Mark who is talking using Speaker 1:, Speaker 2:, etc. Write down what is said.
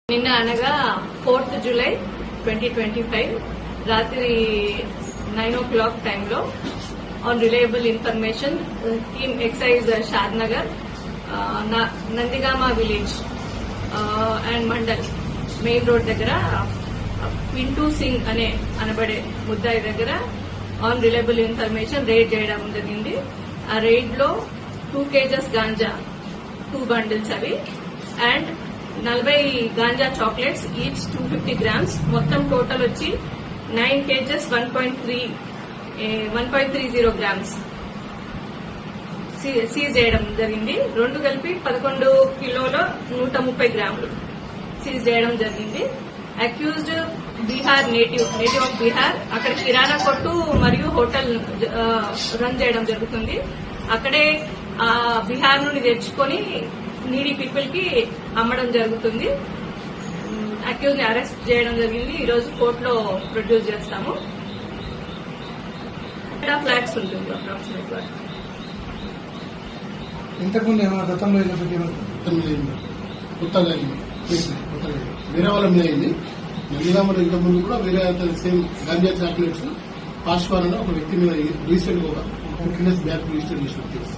Speaker 1: నిన్న అనగా 4th July 2025 రాత్రి 9 o'clock టైంలో on reliable information team excise Shadnagar Nandigama village and mandal main road దగ్గర పింటూ సింగ్ అనబడే ముద్దాయి దగ్గర ఆన్ రిలయబుల్ ఇన్ఫర్మేషన్ రైడ్ చేయడం జరిగింది. ఆ రైడ్ లో 2 kgs గాంజా 2 bundles అవి and 40 ganja chocolates each 250 grams మొత్తం టోటల్ వచ్చి 9 kgs 1.30 grams సీజ్ చేయడం జరిగింది. రెండు కలిపి 11 కిలోల 130 గ్రాములు సీజ్ చేయడం జరిగింది. Accused Bihar native of Bihar. అక్కడ కిరాణా కొట్టు మరియు హోటల్ రన్ చేయడం జరుగుతుంది. అక్కడే బీహార్ నుండి తెచ్చుకొని నీడీ పీపుల్ కి అమ్మడం జరుగుతుంది. అక్యూజ్ ని అరెస్ట్ చేయడం జరిగింది. ఈ రోజు కోర్టులో ప్రొడ్యూస్ చేస్తాము. ఫ్లాట్స్ ఉంటుంది అప్రాక్సిమేట్ గా.
Speaker 2: ఇంతకుముందు ఏమైనా గతంలో
Speaker 3: కొత్తగా వేరే వాళ్ళ మీద అయింది. నందిగామలో ఇంతకుముందు కూడా వేరే సేమ్ గాంజా చాక్లెట్స్ పాశ్వాన్ ఒక వ్యక్తి మీద రీసెంట్ గా ఒక 15 days బ్యాక్ రిజిస్టర్ చేసిన కేసు.